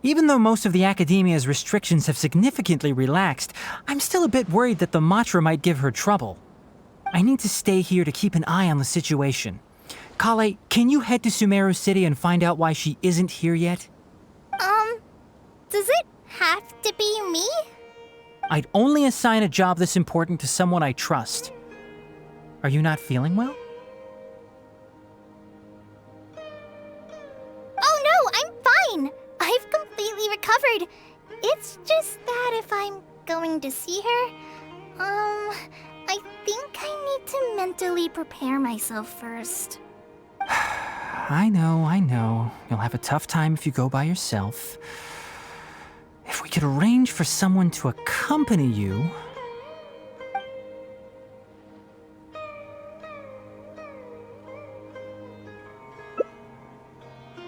Even though most of the Academia's restrictions have significantly relaxed, I'm still a bit worried that the Matra might give her trouble. I need to stay here to keep an eye on the situation. Kale, can you head to Sumeru City and find out why she isn't here yet? Does it have to be me? I'd only assign a job this important to someone I trust. Are you not feeling well? Oh no, I'm fine! I've completely recovered. It's just that if I'm going to see her, I think I need to mentally prepare myself first. I know. You'll have a tough time if you go by yourself. If we could arrange for someone to accompany you...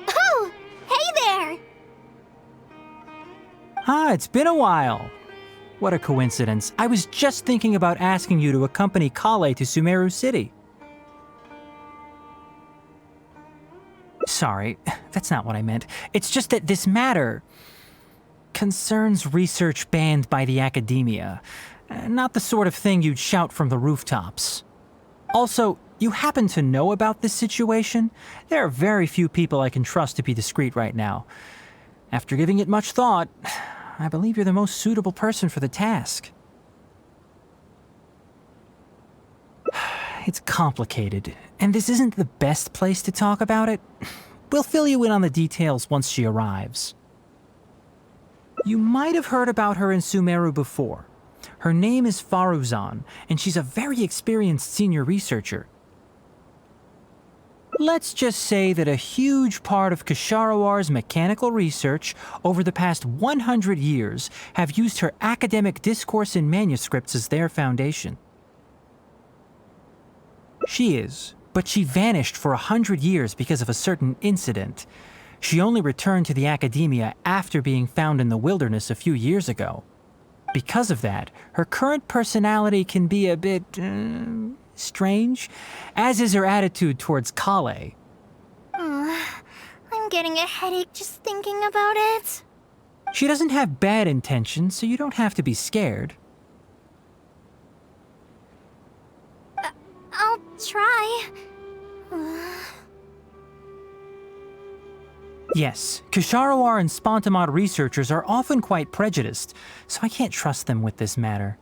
Oh! Hey there! Ah, it's been a while. What a coincidence. I was just thinking about asking you to accompany Kale to Sumeru City. Sorry, that's not what I meant. It's just that this matter concerns research banned by the Academia. Not the sort of thing you'd shout from the rooftops. Also, you happen to know about this situation? There are very few people I can trust to be discreet right now. After giving it much thought, I believe you're the most suitable person for the task. It's complicated, and this isn't the best place to talk about it. We'll fill you in on the details once she arrives. You might have heard about her in Sumeru before. Her name is Faruzan, and she's a very experienced senior researcher. Let's just say that a huge part of Ksharowar's mechanical research over the past 100 years have used her academic discourse and manuscripts as their foundation. She is, but she vanished for 100 years because of a certain incident. She only returned to the Academia after being found in the wilderness a few years ago. Because of that, her current personality can be a bit, strange, as is her attitude towards Kale. I'm getting a headache just thinking about it. She doesn't have bad intentions, so you don't have to be scared. I'll try. Yes, Ksharawar and Spontamod researchers are often quite prejudiced, so I can't trust them with this matter.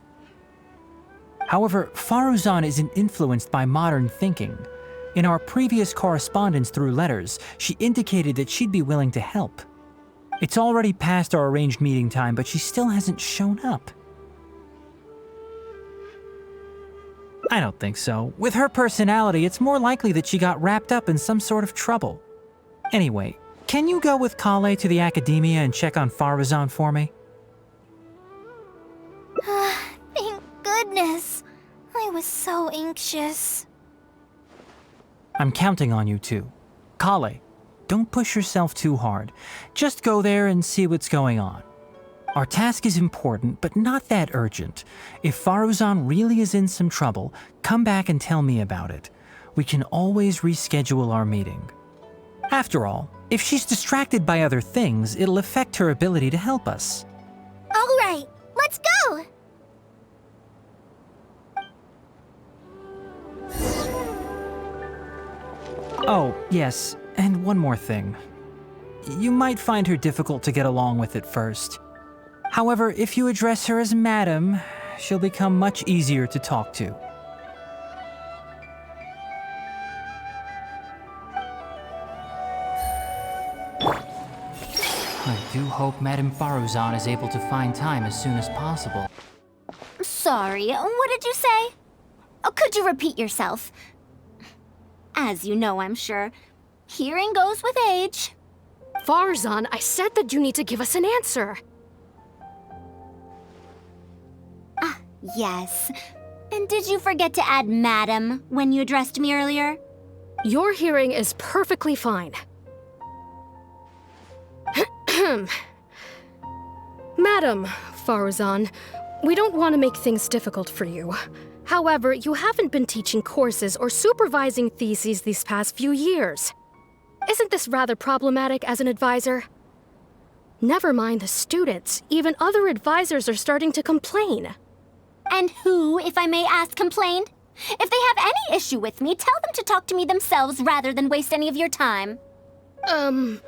However, Faruzan isn't influenced by modern thinking. In our previous correspondence through letters, she indicated that she'd be willing to help. It's already past our arranged meeting time, but she still hasn't shown up. I don't think so. With her personality, it's more likely that she got wrapped up in some sort of trouble. Anyway, can you go with Kale to the Academia and check on Faruzan for me? Thank goodness. I was so anxious. I'm counting on you too. Kale, don't push yourself too hard. Just go there and see what's going on. Our task is important, but not that urgent. If Faruzan really is in some trouble, come back and tell me about it. We can always reschedule our meeting. After all, if she's distracted by other things, it'll affect her ability to help us. All right, let's go! Oh, yes, and one more thing. You might find her difficult to get along with at first. However, if you address her as Madam, she'll become much easier to talk to. I do hope Madam Faruzan is able to find time as soon as possible. Sorry, what did you say? Oh, could you repeat yourself? As you know, I'm sure, hearing goes with age. Faruzan, I said that you need to give us an answer. Yes. And did you forget to add Madam when you addressed me earlier? Your hearing is perfectly fine. Madam Faruzan, we don't want to make things difficult for you. However, you haven't been teaching courses or supervising theses these past few years. Isn't this rather problematic as an advisor? Never mind the students. Even other advisors are starting to complain. And who, if I may ask, complained? If they have any issue with me, tell them to talk to me themselves rather than waste any of your time. You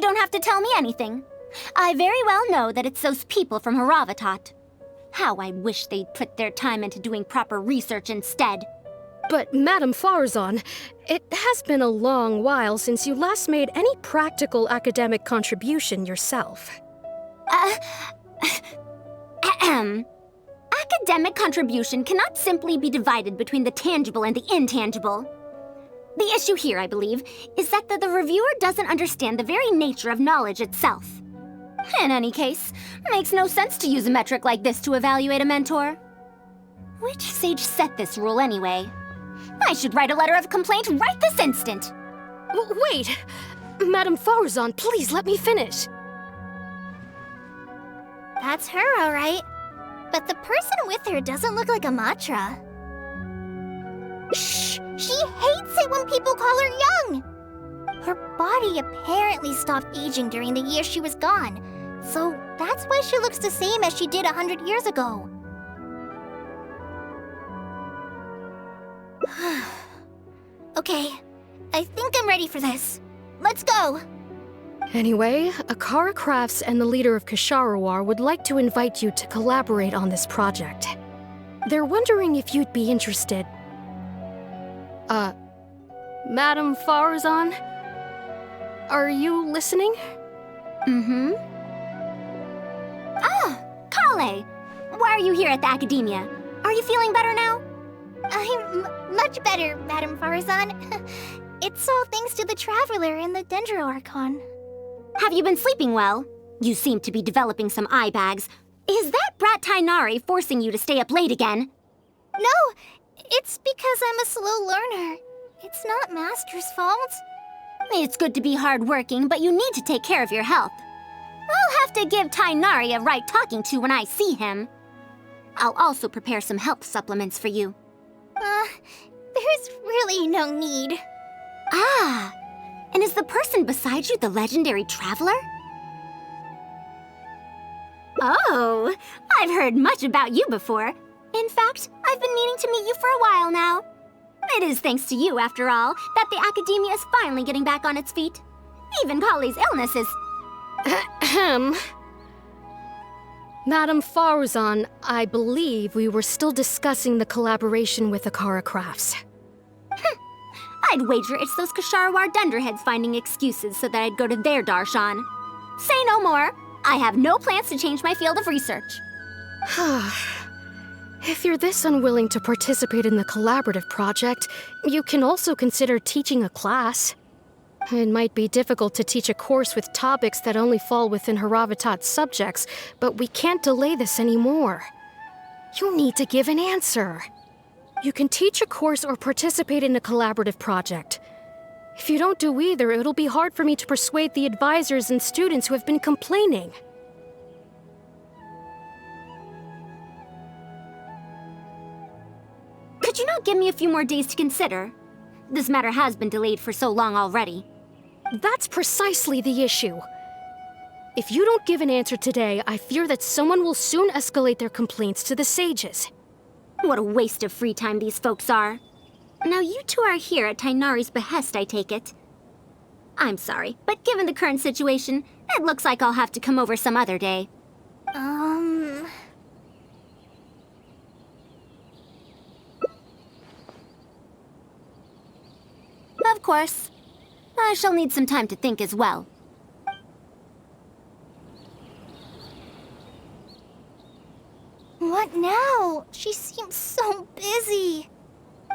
don't have to tell me anything. I very well know that it's those people from Haravatat. How I wish they'd put their time into doing proper research instead. But, Madam Faruzan, it has been a long while since you last made any practical academic contribution yourself. Academic contribution cannot simply be divided between the tangible and the intangible. The issue here, I believe, is that the reviewer doesn't understand the very nature of knowledge itself. In any case, it makes no sense to use a metric like this to evaluate a mentor. Which sage set this rule anyway? I should write a letter of complaint right this instant. Wait! Madam Faruzan, please let me finish. That's her, all right. But the person with her doesn't look like a Matra. Shh! She hates it when people call her young! Her body apparently stopped aging during the year she was gone. So that's why she looks the same as she did 100 years ago. Okay, I think I'm ready for this. Let's go! Anyway, Akara Crafts and the leader of Ksharawar would like to invite you to collaborate on this project. They're wondering if you'd be interested. Madam Faruzan? Are you listening? Mm-hmm. Ah, Kale! Why are you here at the Academia? Are you feeling better now? I'm much better, Madam Faruzan. It's all thanks to the Traveler and the Dendro Archon. Have you been sleeping well? You seem to be developing some eye bags. Is that brat Tainari forcing you to stay up late again? No, it's because I'm a slow learner. It's not Master's fault. It's good to be hardworking, but you need to take care of your health. I'll have to give Tainari a right talking to when I see him. I'll also prepare some health supplements for you. There's really no need. Ah, and is the person beside you the legendary Traveler? Oh, I've heard much about you before. In fact, I've been meaning to meet you for a while now. It is thanks to you, after all, that the Academia is finally getting back on its feet. Even Kali's illness is... Ahem. Madam Faruzan, I believe we were still discussing the collaboration with Akara Crafts. I'd wager it's those Ksharawar dunderheads finding excuses so that I'd go to their darshan. Say no more. I have no plans to change my field of research. If you're this unwilling to participate in the collaborative project, you can also consider teaching a class. It might be difficult to teach a course with topics that only fall within Haravatat's subjects, but we can't delay this anymore. You need to give an answer. You can teach a course or participate in a collaborative project. If you don't do either, it'll be hard for me to persuade the advisors and students who have been complaining. Could you not give me a few more days to consider? This matter has been delayed for so long already. That's precisely the issue. If you don't give an answer today, I fear that someone will soon escalate their complaints to the sages. What a waste of free time these folks are. Now you two are here at Tainari's behest, I take it. I'm sorry, but given the current situation, it looks like I'll have to come over some other day. Of course. I shall need some time to think as well. What now? She seems so busy.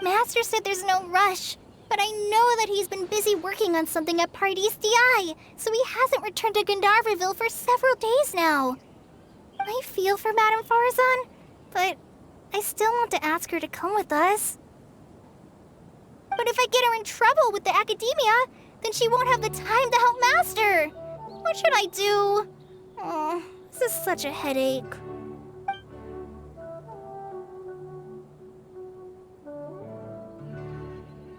Master said there's no rush, but I know that he's been busy working on something at Paradise DI, so he hasn't returned to Gandharvaville for several days now. I feel for Madame Faruzan, but I still want to ask her to come with us. But if I get her in trouble with the Academia, then she won't have the time to help Master. What should I do? Oh, this is such a headache.